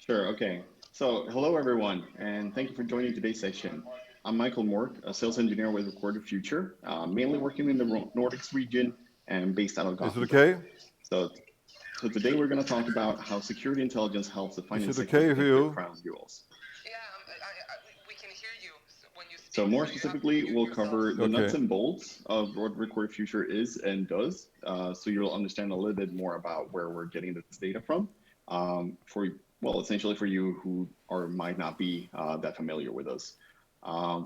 Sure. Okay. So, hello everyone, and thank you for joining today's session. I'm Michael Mork, a sales engineer with Recorded Future, mainly working in the Nordics region and based out of Is it Gothenburg. okay? So, so today we're going to talk about how security intelligence helps the Is finance it sector okay for protect their you? crown jewels. We can hear you when you So, speak, so more you have to specifically, mute we'll yourself. cover the nuts Okay. and bolts of what Recorded Future is and does, so you'll understand a little bit more about where we're getting this data from. For well, essentially for you who are might not be that familiar with us,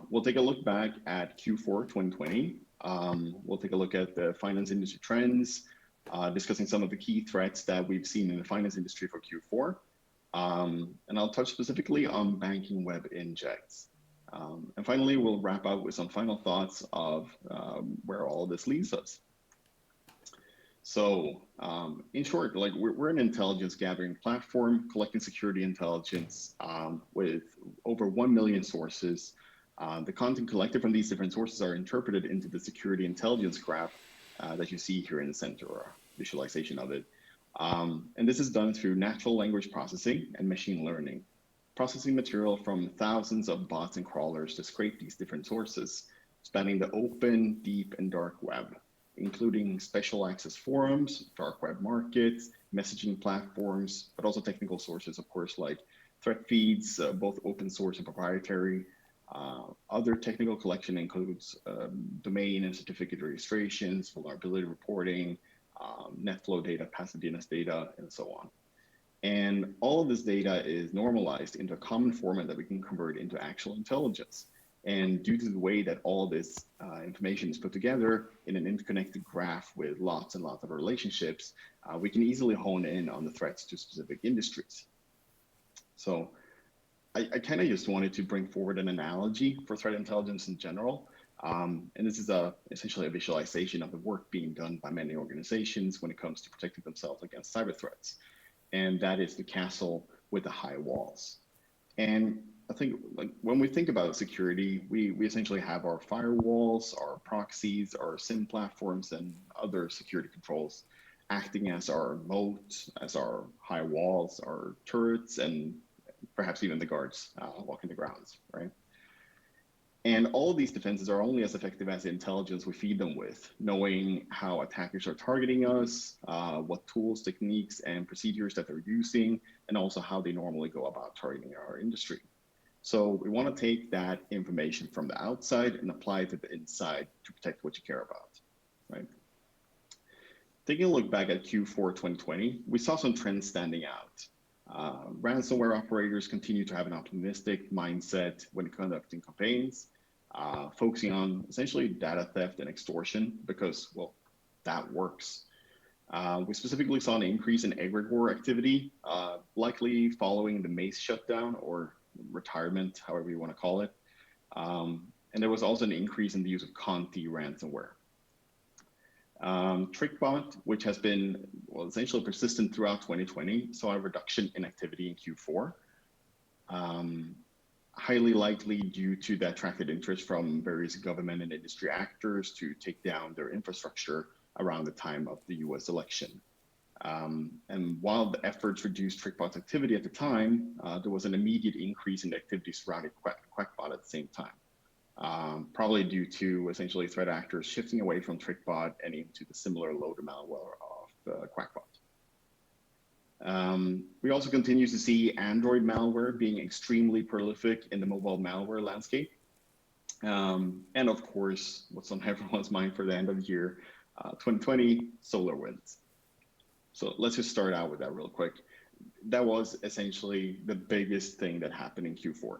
we'll take a look back at Q4 2020. We'll take a look at the finance industry trends, discussing some of the key threats that we've seen in the finance industry for Q4. And I'll touch specifically on banking web injects. And finally, we'll wrap up with some final thoughts of where all of this leads us. So, in short, like we're an intelligence gathering platform collecting security intelligence with over 1 million sources. The content collected from these different sources are interpreted into the security intelligence graph that you see here in the center, or visualization of it. And this is done through natural language processing and machine learning, processing material from thousands of bots and crawlers to scrape these different sources, spanning the open, deep, and dark web, including special access forums, dark web markets, messaging platforms, but also technical sources, of course, like threat feeds, both open source and proprietary. Other technical collection includes domain and certificate registrations, vulnerability reporting, NetFlow data, passive DNS data, and so on. And all of this data is normalized into a common format that we can convert into actual intelligence. And due to the way that all this information is put together in an interconnected graph with lots and lots of relationships, we can easily hone in on the threats to specific industries. So I kind of just wanted to bring forward an analogy for threat intelligence in general. And this is essentially a visualization of the work being done by many organizations when it comes to protecting themselves against cyber threats. And that is the castle with the high walls. And I think like when we think about security, we essentially have our firewalls, our proxies, our SIM platforms, and other security controls acting as our moat, as our high walls, our turrets, and perhaps even the guards walking the grounds, right? And all of these defenses are only as effective as the intelligence we feed them with, knowing how attackers are targeting us, what tools, techniques, and procedures that they're using, and also how they normally go about targeting our industry. So we want to take that information from the outside and apply it to the inside to protect what you care about, right? Taking a look back at Q4 2020, we saw some trends standing out. Ransomware operators continue to have an optimistic mindset when conducting campaigns, focusing on essentially data theft and extortion because, well, that works. We specifically saw an increase in egregore war activity, likely following the Mace shutdown or retirement, however you want to call it. And there was also an increase in the use of Conti ransomware. TrickBot, which has been well, essentially persistent throughout 2020, saw a reduction in activity in Q4, highly likely due to the attracted interest from various government and industry actors to take down their infrastructure around the time of the US election. And while the efforts reduced TrickBot's activity at the time, there was an immediate increase in the activity surrounding Quackbot at the same time. Probably due to essentially threat actors shifting away from TrickBot and into the similar loader malware of Quackbot. We also continue to see Android malware being extremely prolific in the mobile malware landscape. And of course, what's on everyone's mind for the end of the year, 2020, SolarWinds. So let's just start out with that real quick. That was essentially the biggest thing that happened in Q4.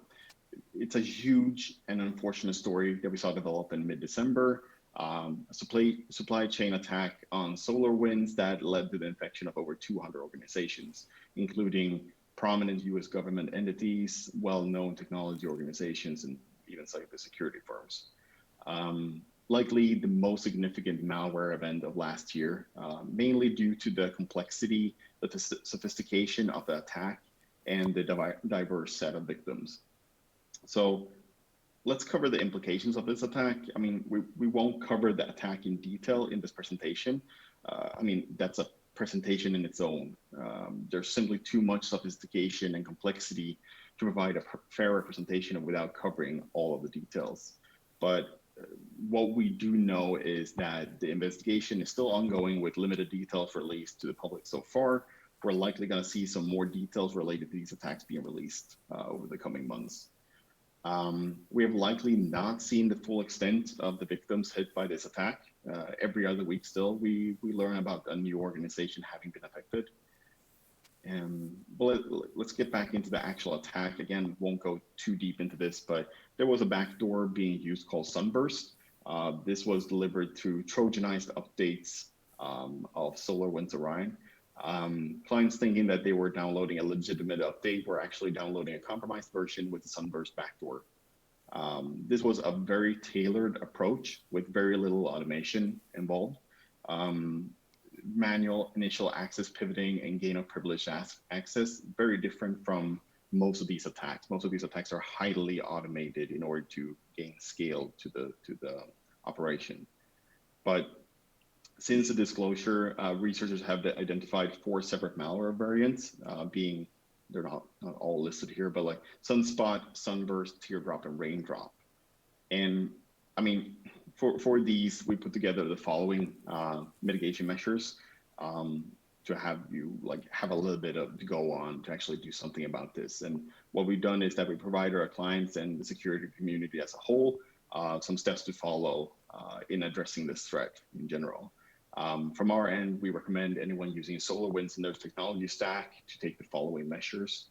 It's a huge and unfortunate story that we saw develop in mid-December. A supply chain attack on SolarWinds that led to the infection of over 200 organizations, including prominent US government entities, well-known technology organizations, and even cybersecurity firms. Likely the most significant malware event of last year, mainly due to the complexity, the sophistication of the attack, and the diverse set of victims. So let's cover the implications of this attack. I mean, we won't cover the attack in detail in this presentation. I mean, that's a presentation in its own. There's simply too much sophistication and complexity to provide a fair representation without covering all of the details. But what we do know is that the investigation is still ongoing with limited details released to the public so far. We're likely going to see some more details related to these attacks being released over the coming months. We have likely not seen the full extent of the victims hit by this attack. Every other week still, we learn about a new organization having been affected. But let's get back into the actual attack. Again, won't go too deep into this, but there was a backdoor being used called Sunburst. This was delivered through Trojanized updates of SolarWinds Orion. Clients thinking that they were downloading a legitimate update were actually downloading a compromised version with the Sunburst backdoor. This was a very tailored approach with very little automation involved. Manual initial access pivoting and gain of privileged access, very different from most of these attacks. Most of these attacks are highly automated in order to gain scale to the operation. But since the disclosure, researchers have identified 4 separate malware variants, being, they're not all listed here, but like Sunspot, Sunburst, Teardrop, and Raindrop. And I mean, for these, we put together the following mitigation measures to have you have a little bit of to go on to actually do something about this. And what we've done is that we provide our clients and the security community as a whole some steps to follow in addressing this threat in general. From our end, we recommend anyone using SolarWinds in their technology stack to take the following measures.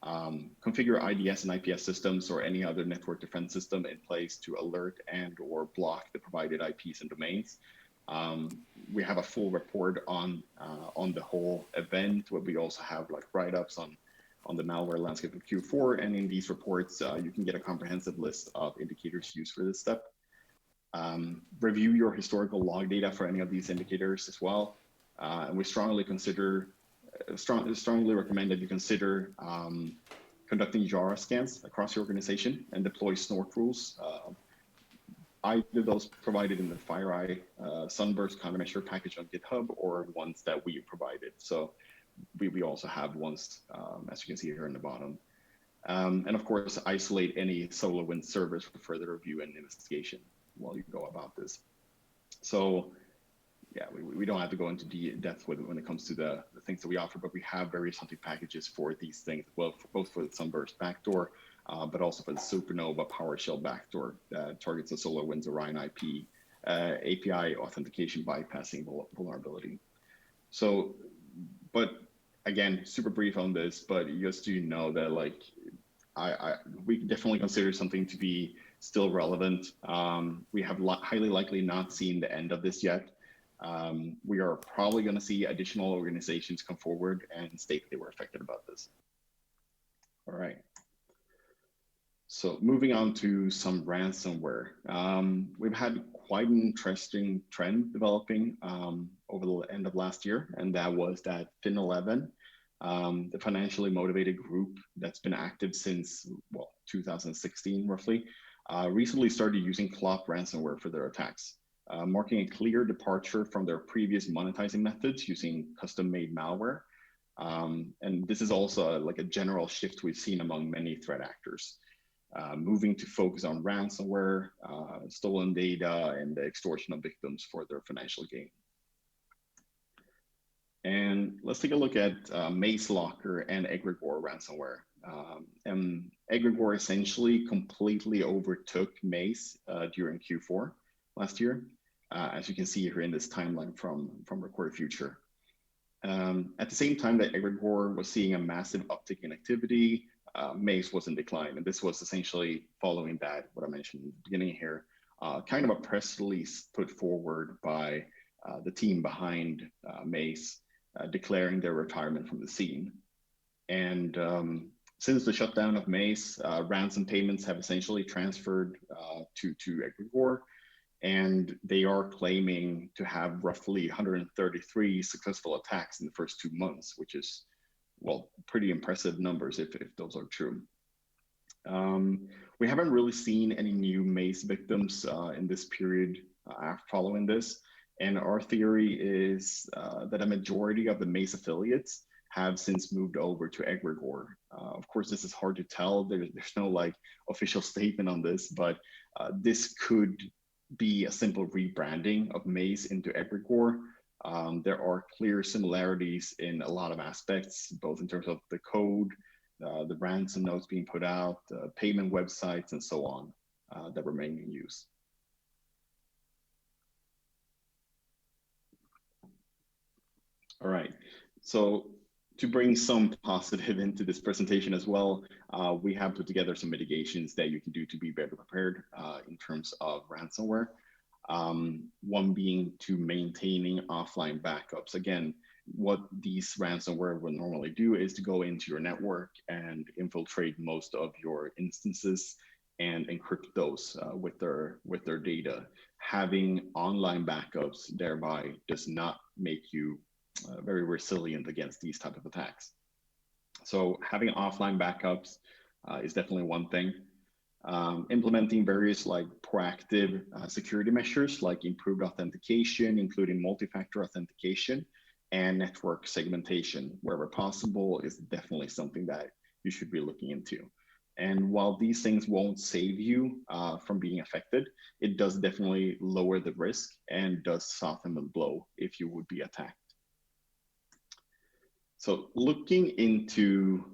Configure IDS and IPS systems or any other network defense system in place to alert and or block the provided IPs and domains. We have a full report on the whole event, where we also have like write-ups on the malware landscape of Q4. And in these reports, you can get a comprehensive list of indicators used for this step. Review your historical log data for any of these indicators as well. And we strongly recommend that you consider conducting Jara scans across your organization and deploy snort rules. Either those provided in the FireEye Sunburst countermeasure package on GitHub or ones that we provided. So we also have ones, as you can see here in the bottom. And of course, isolate any SolarWinds servers for further review and investigation while you go about this. So yeah, we don't have to go into depth when it comes to the things that we offer, but we have various hunting packages for these things, well, both for the Sunburst backdoor, but also for the Supernova PowerShell backdoor that targets the SolarWinds Orion IP API authentication bypassing vulnerability. So, but again, super brief on this, but just so you know that like, we definitely consider something to be still relevant. We have highly likely not seen the end of this yet. We are probably going to see additional organizations come forward and state they were affected about this. All right. So moving on to some ransomware. We've had quite an interesting trend developing over the end of last year, and that was that Fin11, the financially motivated group that's been active since, well, 2016 roughly, recently started using Clop ransomware for their attacks, marking a clear departure from their previous monetizing methods using custom-made malware. And this is also like a general shift we've seen among many threat actors, moving to focus on ransomware, stolen data, and the extortion of victims for their financial gain. And let's take a look at MaceLocker and Egregore ransomware. And Egregore essentially completely overtook Mace during Q4 last year, as you can see here in this timeline from Recorded Future. At the same time that Egregore was seeing a massive uptick in activity, Mace was in decline. And this was essentially following that, what I mentioned in the beginning here, kind of a press release put forward by the team behind Mace, declaring their retirement from the scene. And since the shutdown of Mace, ransom payments have essentially transferred to Egregore, and they are claiming to have roughly 133 successful attacks in the first 2 months, which is, well, pretty impressive numbers if those are true. We haven't really seen any new Mace victims in this period following this. And our theory is that a majority of the Maze affiliates have since moved over to Egregore. Of course, this is hard to tell. There's no like official statement on this, but this could be a simple rebranding of Maze into Egregore. There are clear similarities in a lot of aspects, both in terms of the code, the ransom notes being put out, payment websites, and so on that remain in use. All right. So to bring some positive into this presentation as well, we have put together some mitigations that you can do to be better prepared in terms of ransomware. One being to maintaining offline backups. Again, what these ransomware will normally do is to go into your network and infiltrate most of your instances and encrypt those with their data. Having online backups thereby does not make you very resilient against these type of attacks. So having offline backups is definitely one thing. Implementing various like proactive security measures like improved authentication, including multi-factor authentication and network segmentation wherever possible is definitely something that you should be looking into. And while these things won't save you from being affected, it does definitely lower the risk and does soften the blow if you would be attacked. So looking into,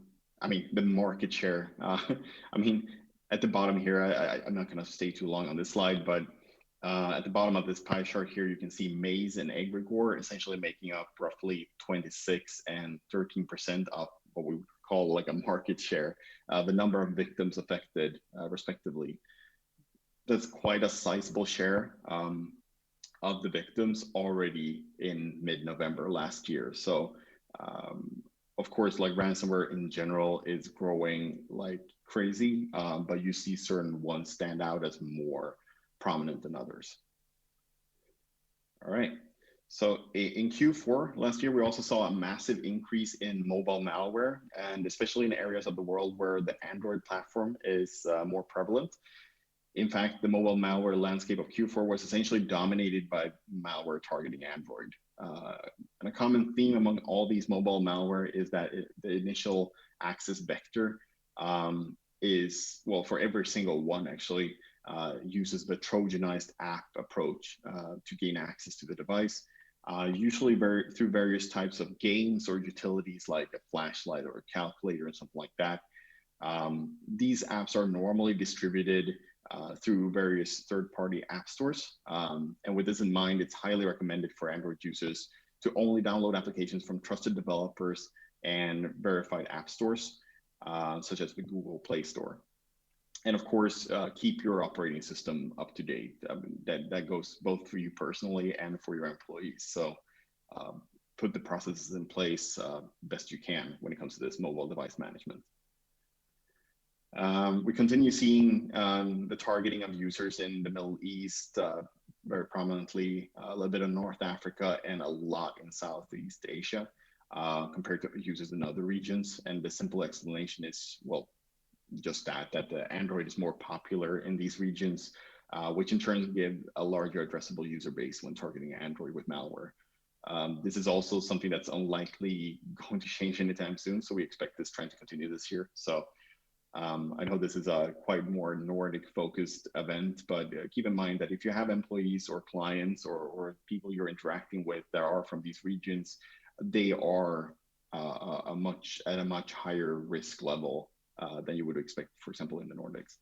the market share, at the bottom here, I'm not going to stay too long on this slide, but at the bottom of this pie chart here, you can see Maze and Egregore essentially making up roughly 26 and 13% of what we would call like a market share, the number of victims affected respectively. That's quite a sizable share of the victims already in mid-November last year. So of course, like ransomware in general is growing like crazy, but you see certain ones stand out as more prominent than others. All right. So in Q4 last year, we also saw a massive increase in mobile malware, and especially in areas of the world where the Android platform is more prevalent. In fact, the mobile malware landscape of Q4 was essentially dominated by malware targeting Android. And a common theme among all these mobile malware is that the initial access vector is, well, for every single one actually, uses the Trojanized app approach to gain access to the device, usually through various types of games or utilities like a flashlight or a calculator and something like that. These apps are normally distributed through various third-party app stores. And with this in mind, it's highly recommended for Android users to only download applications from trusted developers and verified app stores, such as the Google Play Store. And of course, keep your operating system up to date. That goes both for you personally and for your employees. So put the processes in place best you can when it comes to this mobile device management. We continue seeing the targeting of users in the Middle East very prominently, a little bit of North Africa, and a lot in Southeast Asia compared to users in other regions. And the simple explanation is, well, just that the Android is more popular in these regions, which in turn give a larger addressable user base when targeting Android with malware. This is also something that's unlikely going to change anytime soon, so we expect this trend to continue this year. So I know this is a quite more Nordic focused event, but keep in mind that if you have employees or clients or people you're interacting with that are from these regions, they are at a much higher risk level than you would expect, for example, in the Nordics.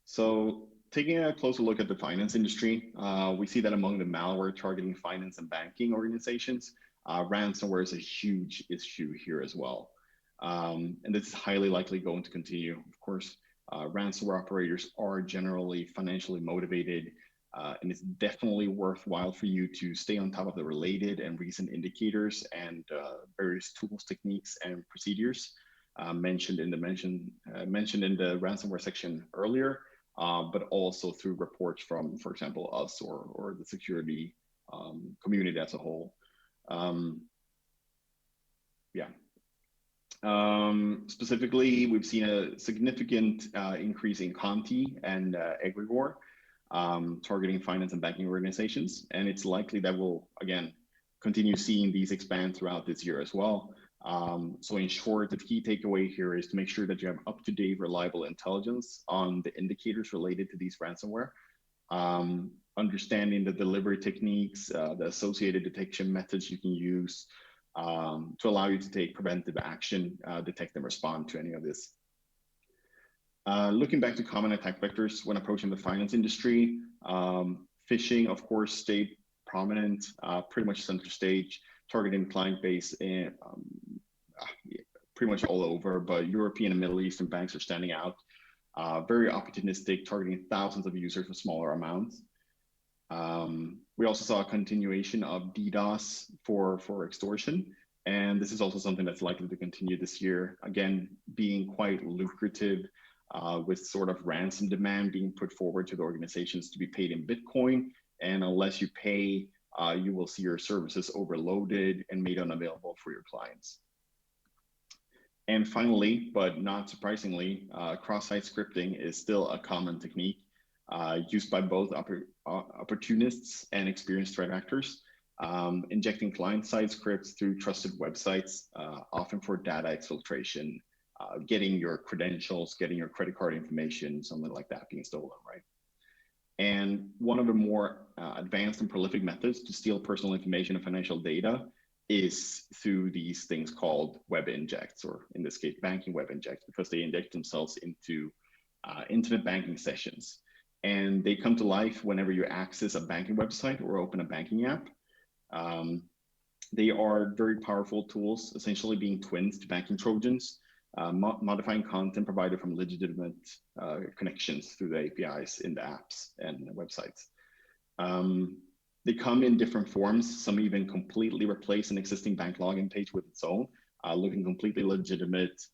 So taking a closer look at the finance industry, we see that among the malware targeting finance and banking organizations, ransomware is a huge issue here as well. And this is highly likely going to continue. Of course, ransomware operators are generally financially motivated, and it's definitely worthwhile for you to stay on top of the related and recent indicators and various tools, techniques, and procedures mentioned in the ransomware section earlier, but also through reports from, for example, us or the security community as a whole. Specifically, we've seen a significant increase in Conti and Egregore. targeting finance and banking organizations. And it's likely that we'll, again, continue seeing these expand throughout this year as well. So in short, the key takeaway here is to make sure that you have up-to-date, reliable intelligence on the indicators related to these ransomware, understanding the delivery techniques, the associated detection methods you can use to allow you to take preventive action, detect and respond to any of this. Looking back to common attack vectors when approaching the finance industry, phishing, of course, stayed prominent, pretty much center stage, targeting client base in, pretty much all over, but European and Middle Eastern banks are standing out. Very opportunistic, targeting thousands of users for smaller amounts. We also saw a continuation of DDoS for extortion. And this is also something that's likely to continue this year. Again, being quite lucrative with sort of ransom demand being put forward to the organizations to be paid in Bitcoin. And unless you pay, you will see your services overloaded and made unavailable for your clients. And finally, but not surprisingly, cross-site scripting is still a common technique used by both opportunists and experienced threat actors, injecting client-side scripts through trusted websites, often for data exfiltration, getting your credentials, getting your credit card information, something like that being stolen, right? And one of the more advanced and prolific methods to steal personal information and financial data is through these things called web injects, or in this case, banking web injects, because they inject themselves into internet banking sessions. And they come to life whenever you access a banking website or open a banking app. They are very powerful tools, essentially being twins to banking Trojans, modifying content provided from legitimate connections through the APIs in the apps and the websites. They come in different forms. Some even completely replace an existing bank login page with its own, looking completely legitimate,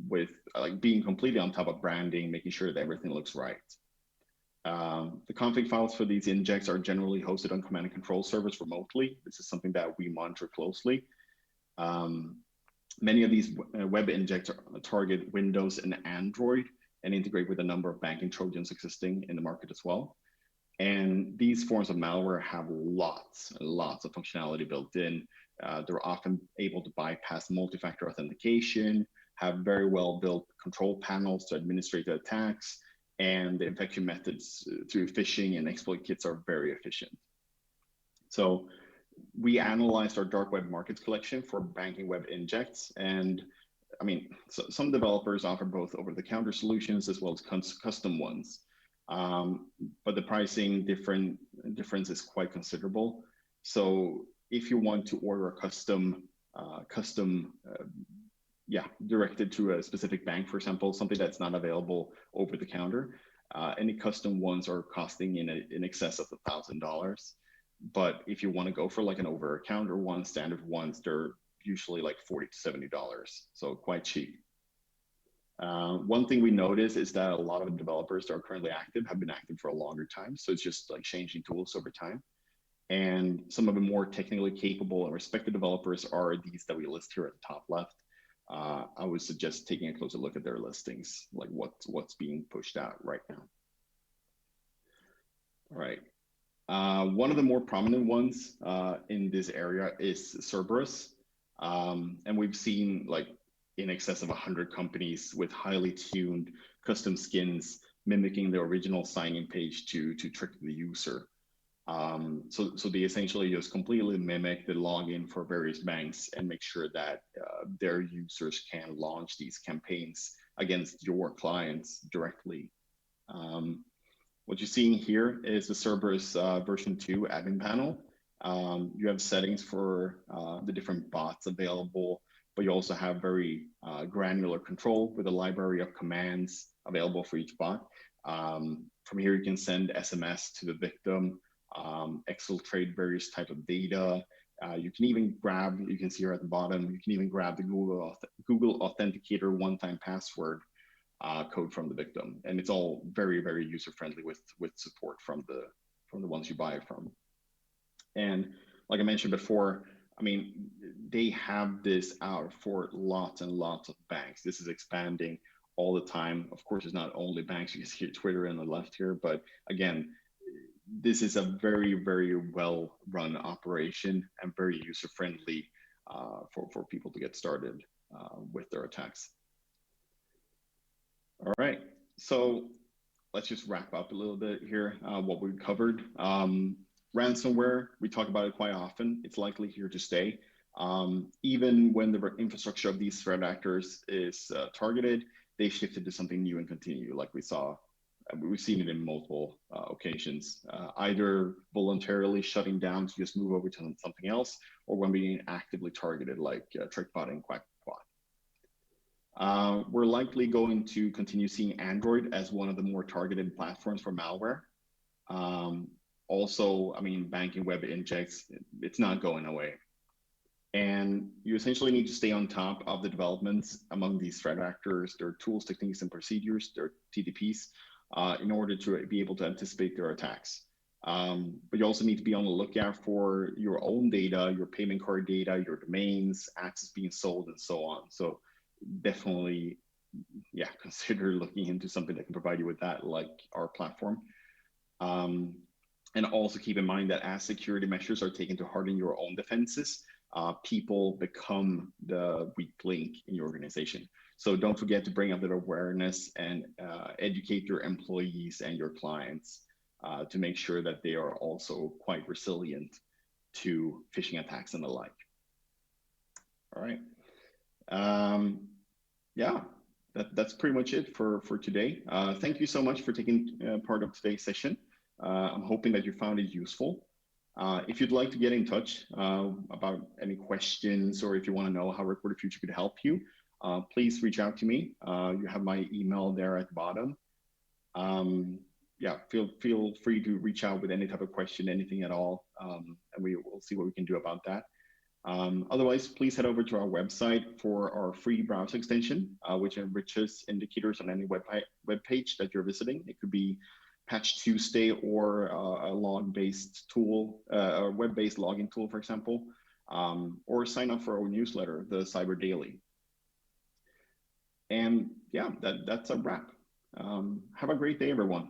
with like being completely on top of branding, making sure that everything looks right. The config files for these injects are generally hosted on command and control servers remotely. This is something that we monitor closely. Many of these web injects target Windows and Android and integrate with a number of banking Trojans existing in the market as well. And these forms of malware have lots and lots of functionality built in. They're often able to bypass multi-factor authentication, have very well-built control panels to administrate the attacks, and the infection methods through phishing and exploit kits are very efficient. So we analyzed our dark web markets collection for banking web injects. And I mean, so some developers offer both over-the-counter solutions as well as custom ones. But the pricing difference is quite considerable. So if you want to order a custom, directed to a specific bank, for example, something that's not available over the counter, any custom ones are costing in excess of $1,000. But if you want to go for like an over-the-counter one, standard ones, they're usually like $40 to $70, so quite cheap. One thing we notice is that a lot of the developers that are currently active have been active for a longer time. So it's just like changing tools over time. And some of the more technically capable and respected developers are these that we list here at the top left. I would suggest taking a closer look at their listings, like what's being pushed out right now. All right. One of the more prominent ones in this area is Cerberus. And we've seen like in excess of 100 companies with highly tuned custom skins mimicking the original sign-in page to trick the user. So they essentially just completely mimic the login for various banks and make sure that their users can launch these campaigns against your clients directly. What you're seeing here is the Cerberus version 2 admin panel. You have settings for the different bots available, but you also have very granular control with a library of commands available for each bot. From here, you can send SMS to the victim, exfiltrate various type of data. You can even grab, you can see here at the bottom, you can even grab the Google Authenticator one-time password code from the victim. And it's all very, very user-friendly with support from the ones you buy it from. And like I mentioned before, I mean, they have this out for lots and lots of banks. This is expanding all the time. Of course, it's not only banks. You can see Twitter on the left here, but again, this is a very, very well run operation and very user friendly for people to get started with their attacks. All right, so let's just wrap up a little bit here. What we've covered. Ransomware, we talk about it quite often. It's likely here to stay. Even when the infrastructure of these threat actors is targeted, they shifted to something new and continue, like we saw. We've seen it in multiple occasions, either voluntarily shutting down to just move over to something else, or when being actively targeted, like TrickBot and QuackBot. We're likely going to continue seeing Android as one of the more targeted platforms for malware. Also, I mean, banking web injects, it's not going away. And you essentially need to stay on top of the developments among these threat actors, their tools, techniques, and procedures, their TTPs, in order to be able to anticipate their attacks. But you also need to be on the lookout for your own data, your payment card data, your domains, access being sold, and so on. So definitely, yeah, consider looking into something that can provide you with that, like our platform. And also keep in mind that as security measures are taken to harden your own defenses, people become the weak link in your organization. So don't forget to bring up that awareness and educate your employees and your clients to make sure that they are also quite resilient to phishing attacks and the like. All right. Yeah, that's pretty much it for today. Thank you so much for taking part of today's session. I'm hoping that you found it useful. If you'd like to get in touch about any questions, or if you want to know how Record the Future could help you, please reach out to me. You have my email there at the bottom. Yeah, feel free to reach out with any type of question, anything at all, and we will see what we can do about that. Otherwise, please head over to our website for our free browser extension, which enriches indicators on any web page that you're visiting. It could be Patch Tuesday or a log-based tool, a web-based login tool, for example, or sign up for our newsletter, the Cyber Daily. And yeah, that's a wrap. Have a great day, everyone.